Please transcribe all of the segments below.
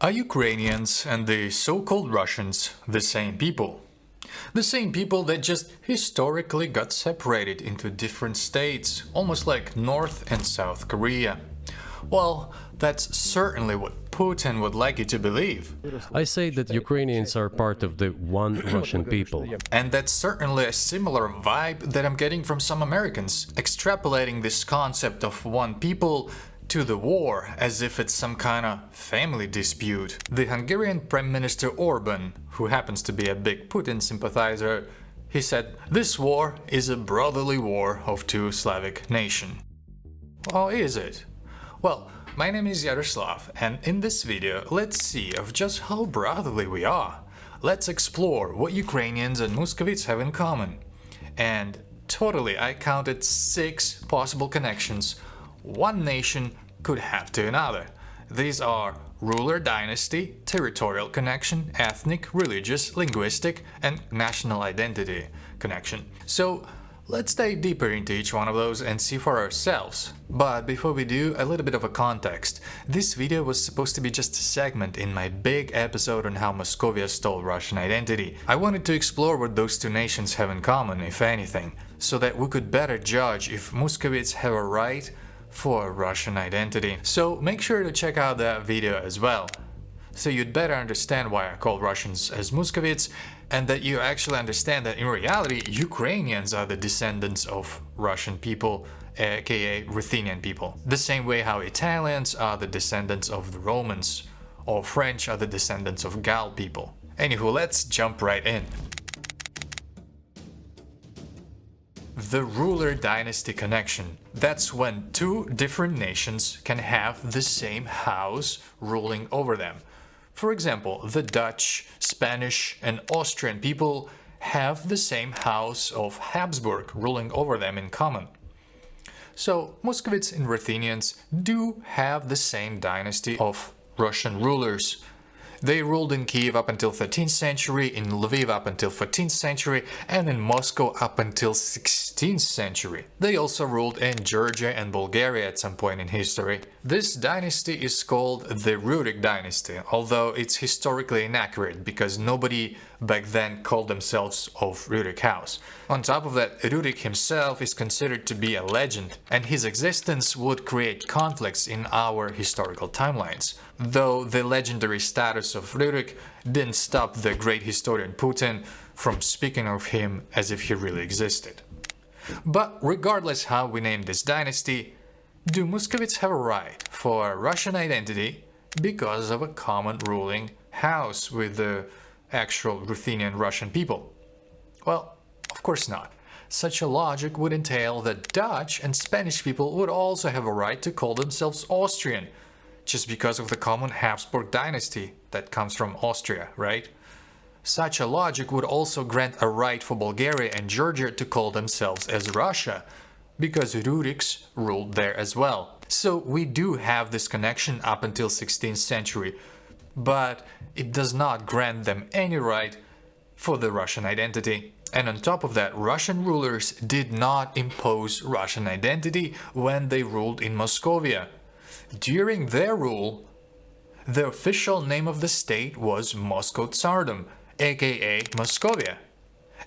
Are Ukrainians and the so-called Russians the same people? The same people that just historically got separated into different states, almost like North and South Korea. Well, that's certainly what Putin would like you to believe. I say that Ukrainians are part of the one Russian people. And that's certainly a similar vibe that I'm getting from some Americans, extrapolating this concept of one people to the war as if it's some kind of family dispute. The Hungarian Prime Minister Orban, who happens to be a big Putin sympathizer, he said, "This war is a brotherly war of two Slavic nations." Well, is it? Well, my name is Yaroslav, and in this video let's see of just how brotherly we are. Let's explore what Ukrainians and Muscovites have in common. And totally I counted 6 possible connections one nation could have to another. These are ruler dynasty, territorial connection, ethnic, religious, linguistic, and national identity connection. So let's dive deeper into each one of those and see for ourselves. But before we do, a little bit of a context. This video was supposed to be just a segment in my big episode on how Moscovia stole Russian identity. I wanted to explore what those two nations have in common, if anything, so that we could better judge if Muscovites have a right for Russian identity. So make sure to check out that video as well, so you'd better understand why I call Russians as Muscovites, and that you actually understand that in reality Ukrainians are the descendants of Russian people, aka Ruthenian people. The same way how Italians are the descendants of the Romans, or French are the descendants of Gal people. Anywho, let's jump right in. The ruler dynasty connection. That's when two different nations can have the same house ruling over them. For example, the Dutch, Spanish, and Austrian people have the same house of Habsburg ruling over them in common. So Muscovites and Ruthenians do have the same dynasty of Russian rulers. They ruled in Kiev up until 13th century, in Lviv up until 14th century, and in Moscow up until 16th century. They also ruled in Georgia and Bulgaria at some point in history. This dynasty is called the Rurik dynasty, although it's historically inaccurate because nobody back then called themselves of Rurik house. On top of that, Rurik himself is considered to be a legend, and his existence would create conflicts in our historical timelines. Though the legendary status of Rurik didn't stop the great historian Putin from speaking of him as if he really existed. But regardless how we name this dynasty, do Muscovites have a right for Russian identity because of a common ruling house with the actual Ruthenian Russian people? Well, of course not. Such a logic would entail that Dutch and Spanish people would also have a right to call themselves Austrian, just because of the common Habsburg dynasty that comes from Austria, right? Such a logic would also grant a right for Bulgaria and Georgia to call themselves as Russia, because Ruriks ruled there as well. So we do have this connection up until 16th century, but it does not grant them any right for the Russian identity. And on top of that, Russian rulers did not impose Russian identity when they ruled in Muscovia. During their rule, the official name of the state was Moscow Tsardom, aka Moscovia,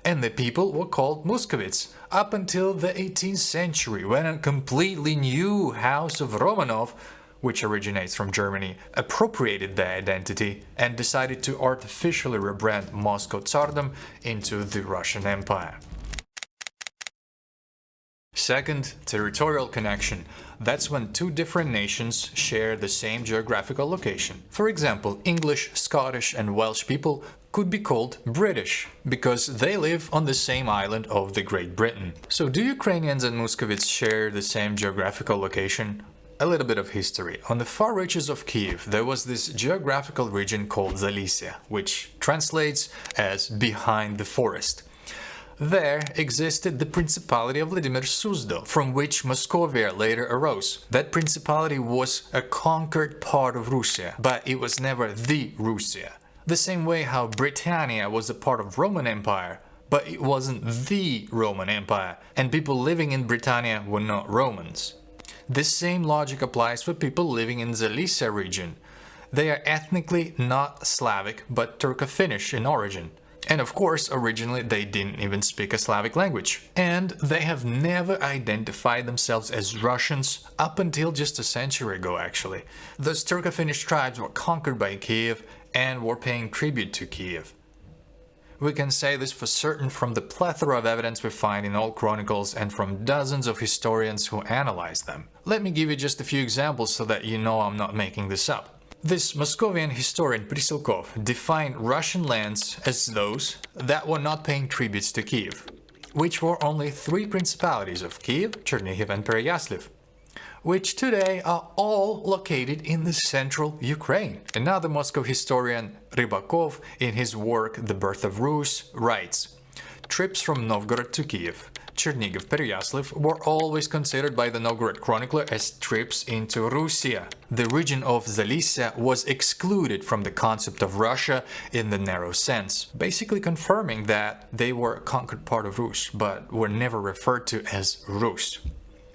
and the people were called Muscovites up until the 18th century, when a completely new house of Romanov, which originates from Germany, appropriated their identity and decided to artificially rebrand Moscow Tsardom into the Russian Empire. Second, territorial connection. That's when two different nations share the same geographical location. For example, English, Scottish, and Welsh people could be called British because they live on the same island of the Great Britain. So do Ukrainians and Muscovites share the same geographical location? A little bit of history. On the far reaches of Kiev, there was this geographical region called Zalisia, which translates as behind the forest. There existed the Principality of Vladimir Suzdal, from which Muscovia later arose. That principality was a conquered part of Russia, but it was never the Russia. The same way how Britannia was a part of Roman Empire, but it wasn't the Roman Empire, and people living in Britannia were not Romans. The same logic applies for people living in the Zalisia region. They are ethnically not Slavic but Turco-Finnish in origin. And of course, originally they didn't even speak a Slavic language. And they have never identified themselves as Russians up until just a century ago, actually. Those Turco-Finnish tribes were conquered by Kiev and were paying tribute to Kiev. We can say this for certain from the plethora of evidence we find in old chronicles and from dozens of historians who analyze them. Let me give you just a few examples so that you know I'm not making this up. This Moscovian historian Prisilkov defined Russian lands as those that were not paying tributes to Kiev, which were only three principalities of Kiev, Chernihiv and Pereyaslav, which today are all located in the central Ukraine. Another Moscow historian, Rybakov, in his work The Birth of Rus, writes, "Trips from Novgorod to Kiev, Chernihiv, Pereyaslav were always considered by the Novgorod chronicler as trips into Russia. The region of Zalicia was excluded from the concept of Russia in the narrow sense, basically confirming that they were a conquered part of Rus, but were never referred to as Rus."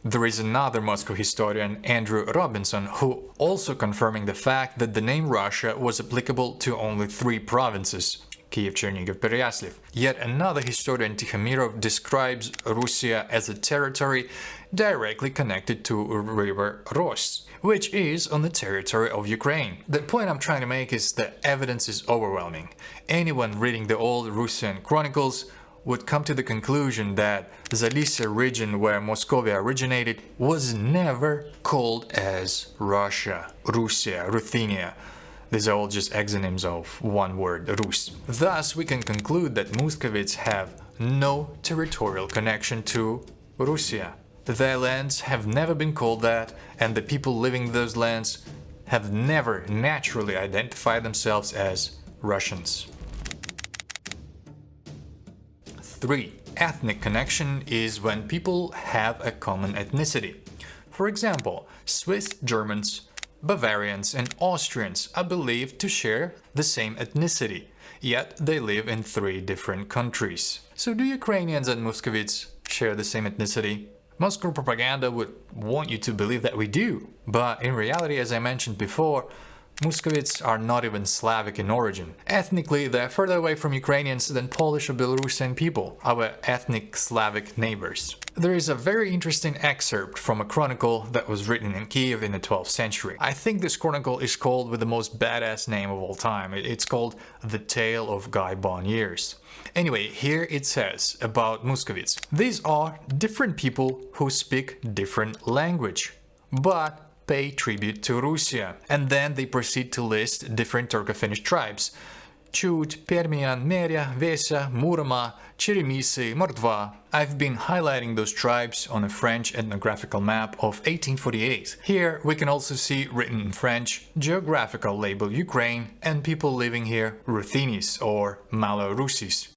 There is another Moscow historian, Andrew Robinson, who also confirming the fact that the name Russia was applicable to only three provinces, Kiev, Chernihiv, Pereyaslav. Yet another historian, Tikhomirov, describes Russia as a territory directly connected to river Ros, which is on the territory of Ukraine. The point I'm trying to make is that evidence is overwhelming. Anyone reading the old Russian chronicles would come to the conclusion that Zalicia region where Moscovia originated was never called as Russia, Russia, Ruthenia. These are all just exonyms of one word, Rus. Thus, we can conclude that Muscovites have no territorial connection to Russia. Their lands have never been called that, and the people living in those lands have never naturally identified themselves as Russians. 3. Ethnic connection is when people have a common ethnicity. For example, Swiss Germans, Bavarians and Austrians are believed to share the same ethnicity, yet they live in 3 different countries. So do Ukrainians and Muscovites share the same ethnicity? Moscow propaganda would want you to believe that we do, but in reality, as I mentioned before, Muscovites are not even Slavic in origin. Ethnically, they're further away from Ukrainians than Polish or Belarusian people, our ethnic Slavic neighbors. There is a very interesting excerpt from a chronicle that was written in Kiev in the 12th century. I think this chronicle is called with the most badass name of all time. It's called The Tale of Guy Bonniers. Anyway, here it says about Muscovites. These are different people who speak different language, but pay tribute to Russia, and then they proceed to list different Turco-Finnish tribes: Chut, Permian, Meria, Vesa, Muroma, Cheremisi, Mordva. I've been highlighting those tribes on a French ethnographical map of 1848. Here we can also see written in French geographical label Ukraine and people living here Ruthenis or Malorussis.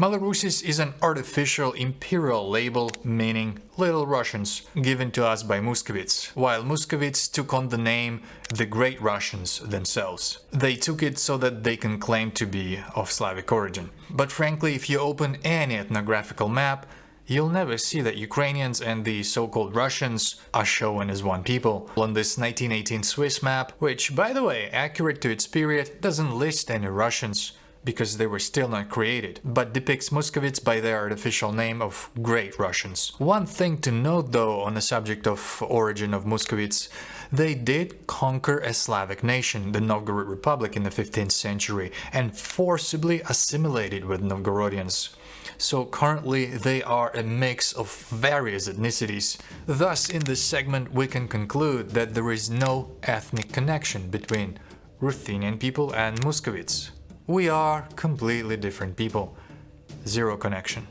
Malorussis is an artificial imperial label meaning Little Russians given to us by Muscovites, while Muscovites took on the name the Great Russians themselves. They took it so that they can claim to be of Slavic origin. But frankly, if you open any ethnographical map, you'll never see that Ukrainians and the so-called Russians are shown as one people. On this 1918 Swiss map, which, by the way, accurate to its period, doesn't list any Russians, because they were still not created, but depicts Muscovites by their artificial name of Great Russians. One thing to note though on the subject of origin of Muscovites, they did conquer a Slavic nation, the Novgorod Republic, in the 15th century and forcibly assimilated with Novgorodians. So currently they are a mix of various ethnicities. Thus, in this segment we can conclude that there is no ethnic connection between Ruthenian people and Muscovites. We are completely different people. Zero connection.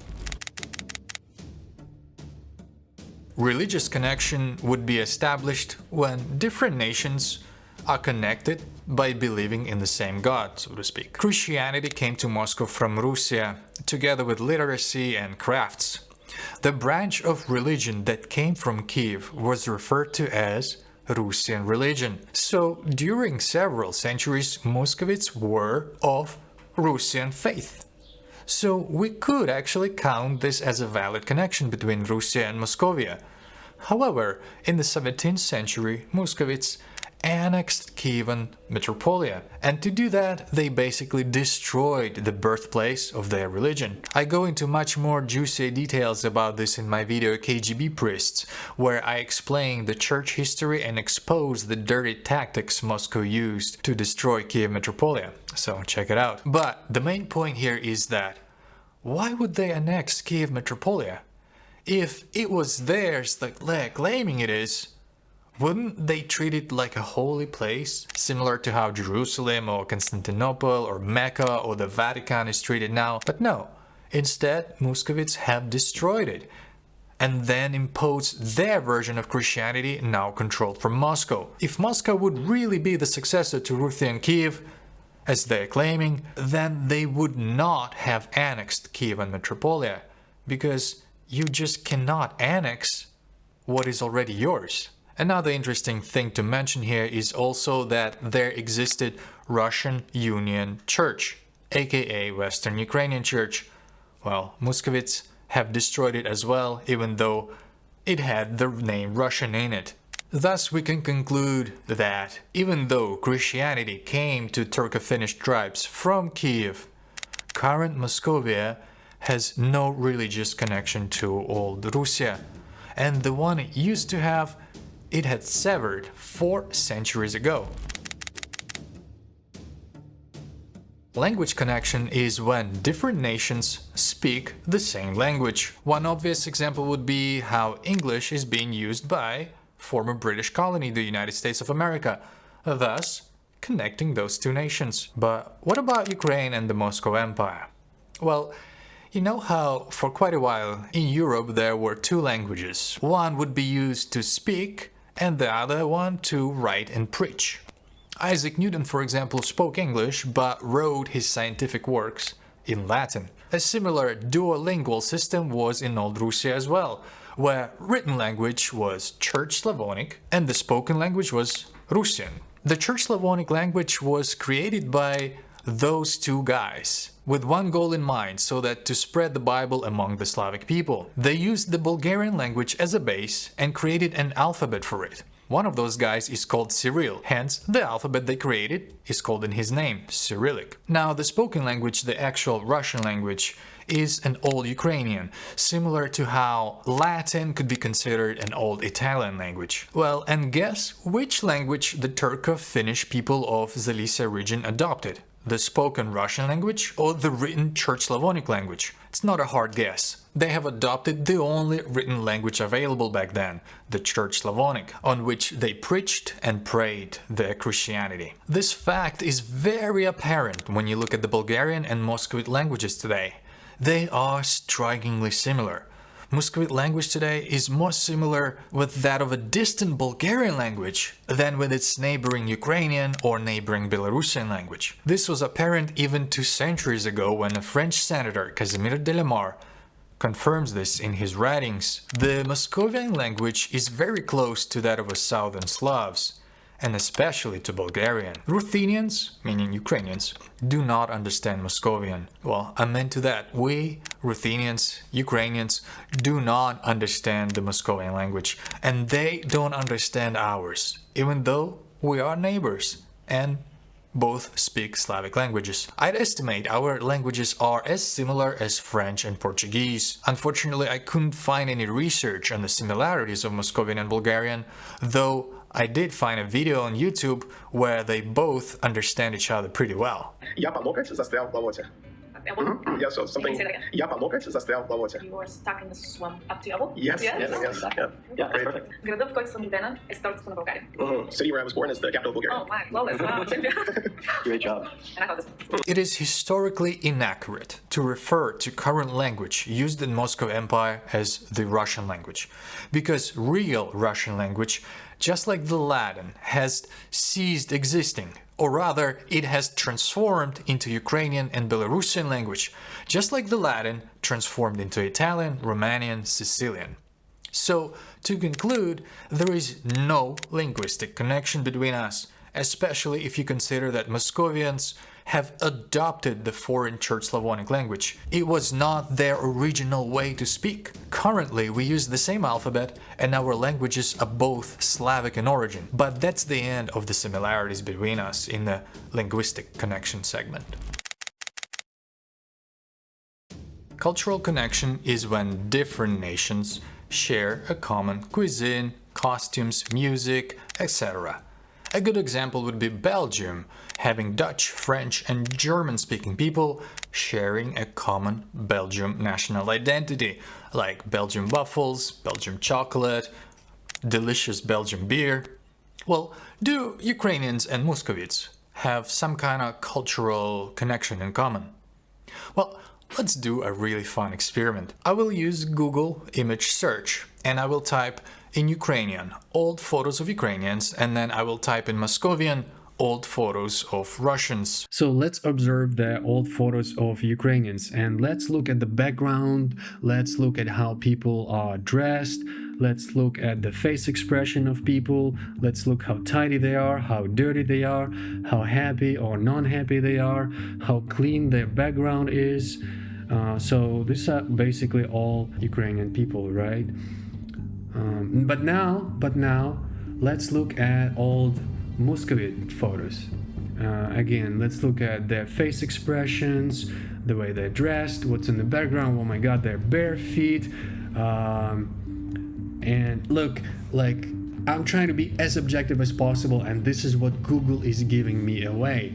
Religious connection would be established when different nations are connected by believing in the same God, so to speak. Christianity came to Moscow from Russia, together with literacy and crafts. The branch of religion that came from Kiev was referred to as Russian religion. So during several centuries, Muscovites were of Russian faith. So we could actually count this as a valid connection between Russia and Moscovia. However, in the 17th century, Muscovites annexed Kievan Metropolia, and to do that they basically destroyed the birthplace of their religion. I go into much more juicy details about this in my video KGB Priests, where I explain the church history and expose the dirty tactics Moscow used to destroy Kiev Metropolia, so check it out. But the main point here is that why would they annex Kiev Metropolia? If it was theirs, like they're claiming it is, wouldn't they treat it like a holy place, similar to how Jerusalem or Constantinople or Mecca or the Vatican is treated now? But no, instead Muscovites have destroyed it and then imposed their version of Christianity, now controlled from Moscow. If Moscow would really be the successor to Ruthenian Kiev, as they're claiming, then they would not have annexed Kievan Metropolia, because you just cannot annex what is already yours. Another interesting thing to mention here is also that there existed Russian Union Church, aka Western Ukrainian Church. Well, Muscovites have destroyed it as well, even though it had the name Russian in it. Thus we can conclude that even though Christianity came to Turco-Finnish tribes from Kiev, current Moscovia has no religious connection to old Russia, and the one it used to have, it had severed 4 centuries ago. Language connection is when different nations speak the same language. One obvious example would be how English is being used by former British colony, the United States of America, thus connecting those two nations. But what about Ukraine and the Moscow Empire? Well, you know how for quite a while in Europe there were 2 languages. One would be used to speak and the other one to write and preach. Isaac Newton, for example, spoke English but wrote his scientific works in Latin. A similar duolingual system was in Old Russia as well, where written language was Church Slavonic and the spoken language was Russian. The Church Slavonic language was created by those 2 guys with one goal in mind, so that to spread the Bible among the Slavic people. They used the Bulgarian language as a base and created an alphabet for it. One of those guys is called Cyril, hence the alphabet they created is called in his name, Cyrillic. Now the spoken language, the actual Russian language, is an Old Ukrainian, similar to how Latin could be considered an Old Italian language. Well, and guess which language the Turco-Finnish people of Zalicia region adopted? The spoken Russian language or the written Church Slavonic language? It's not a hard guess. They have adopted the only written language available back then, the Church Slavonic, on which they preached and prayed their Christianity. This fact is very apparent when you look at the Bulgarian and Muscovite languages today. They are strikingly similar. Muscovite language today is more similar with that of a distant Bulgarian language than with its neighboring Ukrainian or neighboring Belarusian language. This was apparent even 2 centuries ago when a French senator, Casimir Delamare, confirms this in his writings. The Muscovian language is very close to that of the Southern Slavs, and especially to Bulgarian. Ruthenians, meaning Ukrainians, do not understand Muscovian. Well, amen to that. We, Ruthenians, Ukrainians, do not understand the Muscovian language, and they don't understand ours, even though we are neighbors and both speak Slavic languages. I'd estimate our languages are as similar as French and Portuguese. Unfortunately, I couldn't find any research on the similarities of Muscovian and Bulgarian, though I did find a video on YouTube where they both understand each other pretty well. Я по локоть застрял в болоте. Yeah, so something. Я по локоть застрял в болоте. You were stuck in the swamp up to your elbow? Yes, Yeah? yes, yes. Yeah, Yeah, great. perfect. Градът, в който съм родена, е столицата на България. City where I was born is the capital of Bulgaria. Oh my, flawless. Wow, champion. Great job. And I got this. It is historically inaccurate to refer to current language used in Moscow Empire as the Russian language, because real Russian language, just like the Latin, has ceased existing, or rather, it has transformed into Ukrainian and Belarusian language, just like the Latin transformed into Italian, Romanian, Sicilian. So, to conclude, there is no linguistic connection between us, especially if you consider that Muscovians have adopted the foreign Church Slavonic language. It was not their original way to speak. Currently, we use the same alphabet and our languages are both Slavic in origin, but that's the end of the similarities between us in the linguistic connection segment. Cultural connection is when different nations share a common cuisine, costumes, music, etc. A good example would be Belgium, having Dutch, French and German-speaking people sharing a common Belgium national identity, like Belgian waffles, Belgian chocolate, delicious Belgian beer. Well, do Ukrainians and Muscovites have some kind of cultural connection in common? Well, let's do a really fun experiment. I will use Google image search and I will type in Ukrainian old photos of Ukrainians, and then I will type in Muscovian old photos of Russians. So let's observe the old photos of Ukrainians and let's look at the background, let's look at how people are dressed, let's look at the face expression of people, let's look how tidy they are, how dirty they are, how happy or non-happy they are, how clean their background is. So these are basically all Ukrainian people, right? But now let's look at old Muscovite photos. Again, let's look at their face expressions, the way they're dressed, what's in the background. Oh my god, their bare feet. And look, like, I'm trying to be as objective as possible, and this is what Google is giving me away.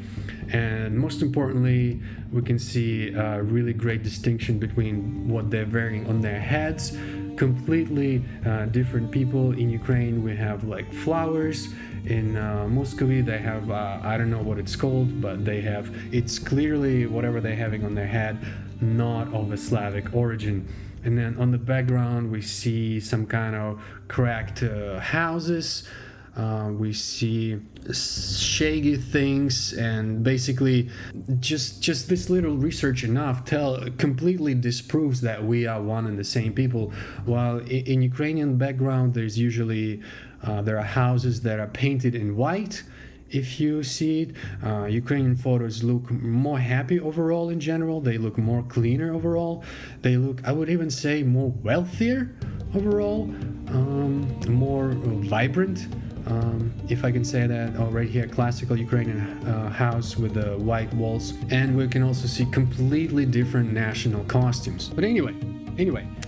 And most importantly, we can see a really great distinction between what they're wearing on their heads. Completely different people. In Ukraine we have like flowers. In Muscovy they have I don't know what it's called, but it's clearly whatever they're having on their head, not of a Slavic origin. And then on the background we see some kind of cracked houses. We see shaggy things, and basically just this little research enough completely disproves that we are one and the same people. While in Ukrainian background there's usually there are houses that are painted in white. If you see it, Ukrainian photos look more happy overall in general. They look more cleaner overall. They look, I would even say, more wealthier overall, more vibrant. If I can say that. Oh, right here, classical Ukrainian house with the white walls. And we can also see completely different national costumes. But anyway,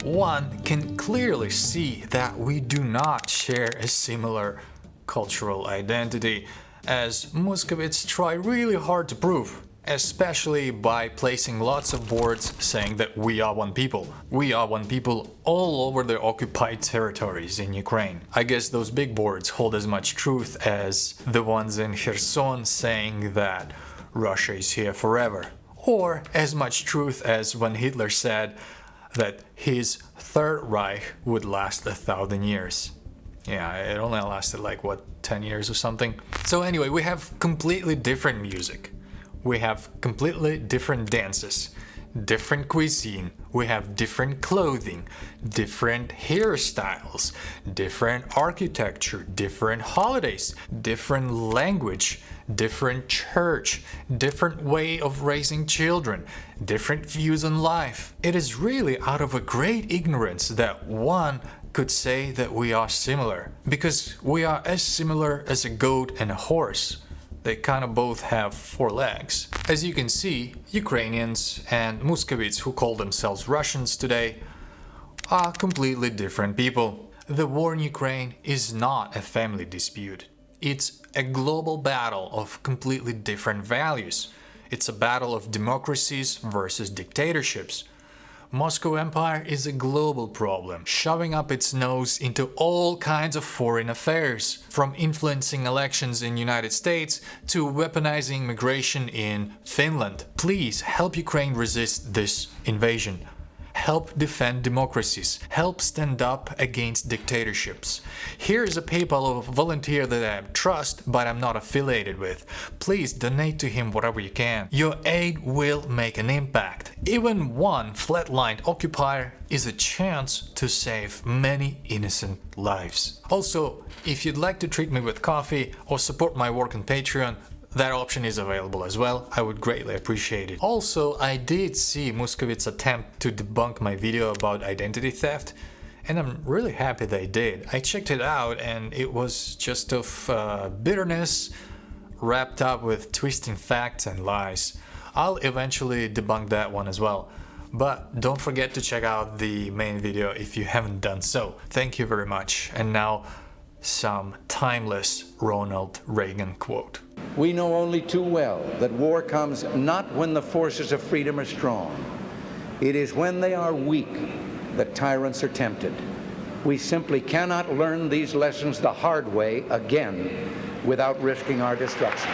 one can clearly see that we do not share a similar cultural identity, as Muscovites try really hard to prove, especially by placing lots of boards saying that we are one people. We are one people all over the occupied territories in Ukraine. I guess those big boards hold as much truth as the ones in Kherson saying that Russia is here forever, or as much truth as when Hitler said that his Third Reich would last 1,000 years. Yeah, it only lasted like, what, 10 years or something? So anyway, we have completely different music. We have completely different dances, different cuisine, we have different clothing, different hairstyles, different architecture, different holidays, different language, different church, different way of raising children, different views on life. It is really out of a great ignorance that one could say that we are similar, because we are as similar as a goat and a horse. They kind of both have 4 legs. As you can see, Ukrainians and Muscovites, who call themselves Russians today, are completely different people. The war in Ukraine is not a family dispute. It's a global battle of completely different values. It's a battle of democracies versus dictatorships. Moscow Empire is a global problem, shoving up its nose into all kinds of foreign affairs, from influencing elections in United States to weaponizing migration in Finland. Please help Ukraine resist this invasion. help defend democracies, help stand up against dictatorships. Here is a PayPal volunteer that I trust but I'm not affiliated with. Please donate to him whatever you can. Your aid will make an impact. Even one flatlined occupier is a chance to save many innocent lives. Also, if you'd like to treat me with coffee or support my work on Patreon, that option is available as well. I would greatly appreciate it. Also, I did see Muscovites' attempt to debunk my video about identity theft, and I'm really happy they did. I checked it out and it was just of bitterness wrapped up with twisting facts and lies. I'll eventually debunk that one as well. But don't forget to check out the main video if you haven't done so. Thank you very much. And now, some timeless Ronald Reagan quote. We know only too well that war comes not when the forces of freedom are strong. It is when they are weak that tyrants are tempted. We simply cannot learn these lessons the hard way again without risking our destruction.